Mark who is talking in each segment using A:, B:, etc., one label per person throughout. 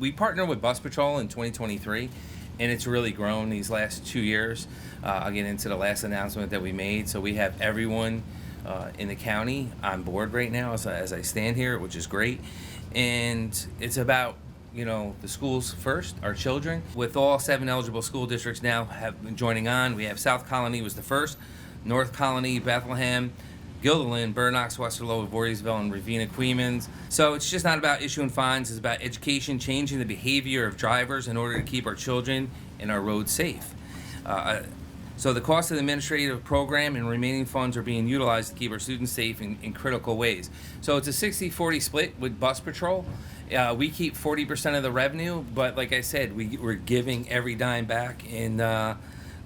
A: We partnered with Bus Patrol in 2023, and it's really grown these last 2 years. I'll get into the last announcement that we made. So we have everyone in the county on board right now as I stand here, which is great. And it's about the schools first, our children. With all 7 eligible school districts now have been joining on. We have South Colonie was the first, North Colonie, Bethlehem, Guilderland, Burnox, Westerlo, Voorheesville, and Ravenna Queens. So it's just not about issuing fines, it's about education, changing the behavior of drivers in order to keep our children and our roads safe. So the cost of the administrative program and remaining funds are being utilized to keep our students safe in critical ways. So it's a 60-40 split with Bus Patrol. We keep 40% of the revenue, but like I said, we're giving every dime back in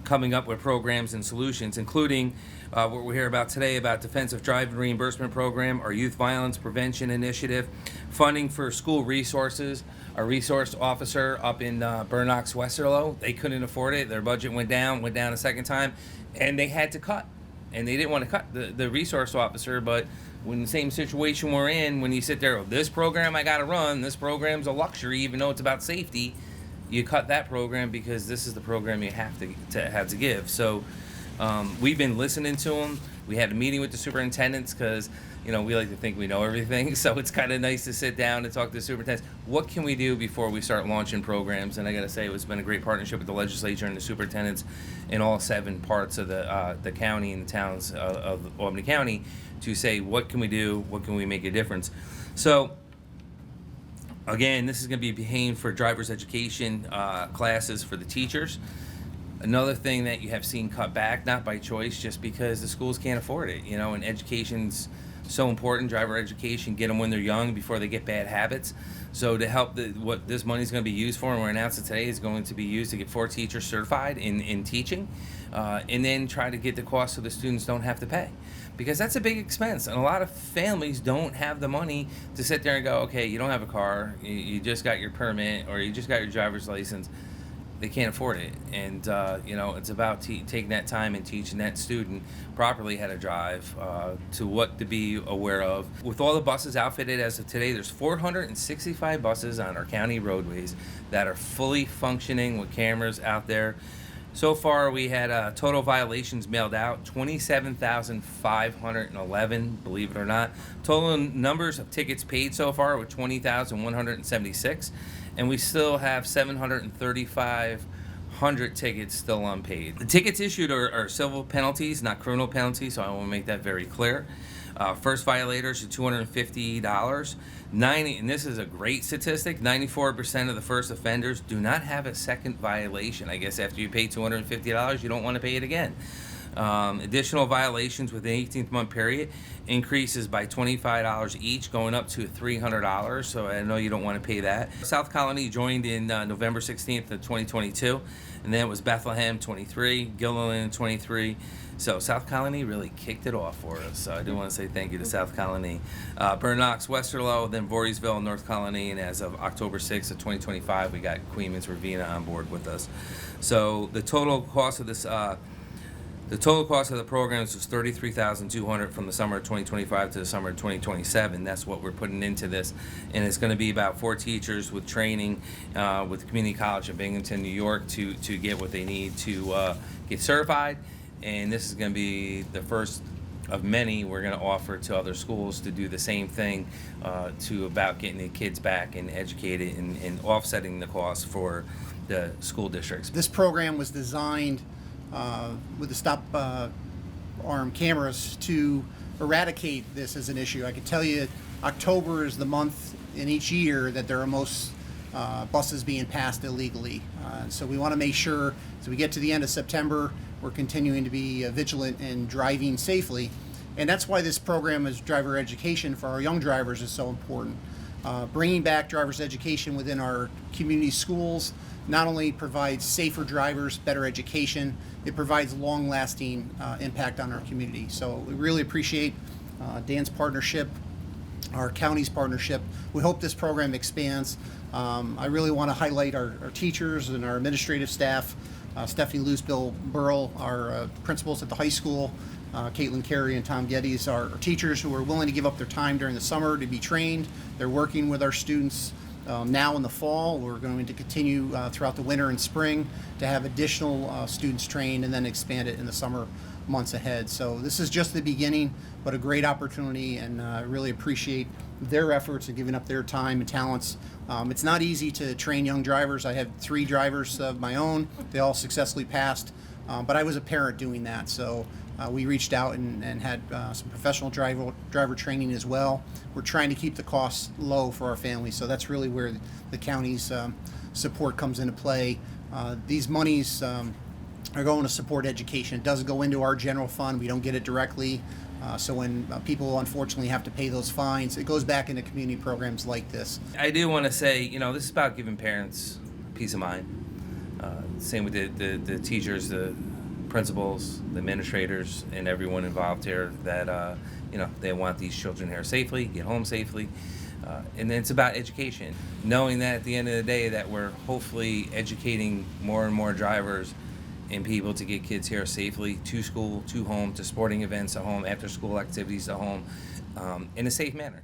A: coming up with programs and solutions, including what we hear about today about defensive driving reimbursement program, our youth violence prevention initiative, funding for school resources. Our resource officer up in Burnox, Westerlo, they couldn't afford it. Their budget went down a second time, and they had to cut. And they didn't want to cut the resource officer, but when the same situation we're in, when you sit there, this program I got to run, this program's a luxury, even though it's about safety, you cut that program because this is the program you have to give. So we've been listening to them. We had a meeting with the superintendents because we like to think we know everything. So it's kind of nice to sit down and talk to the superintendents. What can we do before we start launching programs? And I got to say, it's been a great partnership with the legislature and the superintendents in all 7 parts of the county and the towns of Albany County to say, what can we do? What can we make a difference? So again, this is going to be paying for driver's education classes for the teachers. Another thing that you have seen cut back, not by choice, just because the schools can't afford it, and education's so important, driver education, get them when they're young before they get bad habits. So to help, what this money is going to be used for, and we're announcing today, is going to be used to get 4 teachers certified in teaching, and then try to get the cost so the students don't have to pay. Because that's a big expense, and a lot of families don't have the money to sit there and go, okay, you don't have a car, you just got your permit, or you just got your driver's license. They can't afford it, and it's about taking that time and teaching that student properly how to drive, to what to be aware of. With all the buses outfitted as of today, there's 465 buses on our county roadways that are fully functioning with cameras out there. So far, we had total violations mailed out, 27,511, believe it or not. Total numbers of tickets paid so far were 20,176, and we still have 735 tickets still unpaid. The tickets issued are civil penalties, not criminal penalties, so I want to make that very clear. First violators are $250. And this is a great statistic, 94% of the first offenders do not have a second violation. I guess after you pay $250, you don't want to pay it again. Additional violations within the 18th month period increases by $25 each, going up to $300. So I know you don't want to pay that. South Colonie joined in November 16th of 2022, and then it was Bethlehem 23, Guilderland 23. So South Colonie really kicked it off for us. So I do want to say thank you to South Colonie. Burnox, Westerlo, then Voorheesville, North Colonie, and as of October 6th of 2025, we got Queens, Ravenna on board with us. So the total cost of this. The total cost of the programs was $33,200 from the summer of 2025 to the summer of 2027. That's what we're putting into this, and it's going to be about 4 teachers with training with the Community College of Binghamton, New York, to get what they need to get certified. And this is going to be the first of many we're going to offer to other schools to do the same thing, about getting the kids back and educated and offsetting the cost for the school districts.
B: This program was designed with the stop arm cameras to eradicate this as an issue. I can tell you October is the month in each year that there are most buses being passed illegally. So we want to make sure as we get to the end of September, we're continuing to be vigilant in driving safely. And that's why this program is driver education for our young drivers is so important. Bringing back driver's education within our community schools not only provides safer drivers, better education, it provides long-lasting impact on our community. So we really appreciate Dan's partnership, our county's partnership. We hope this program expands. I really want to highlight our teachers and our administrative staff, Stephanie Luce, Bill Burrell, our principals at the high school, Caitlin Carey and Tom Geddes, our teachers who are willing to give up their time during the summer to be trained. They're working with our students Now in the fall, we're going to continue throughout the winter and spring to have additional students trained and then expand it in the summer months ahead. So this is just the beginning, but a great opportunity, and I really appreciate their efforts and giving up their time and talents. It's not easy to train young drivers. I had 3 drivers of my own. They all successfully passed, but I was a parent doing that. So we reached out and had some professional driver training as well. We're trying to keep the costs low for our families, so that's really where the county's support comes into play. These monies are going to support education. It doesn't go into our general fund. We don't get it directly. So when people unfortunately have to pay those fines, it goes back into community programs like this.
A: I do want to say, this is about giving parents peace of mind. Same with the teachers, the principals, the administrators, and everyone involved here that, they want these children here safely, get home safely. And then it's about education. Knowing that at the end of the day that we're hopefully educating more and more drivers and people to get kids here safely to school, to home, to sporting events at home, after school activities at home, in a safe manner.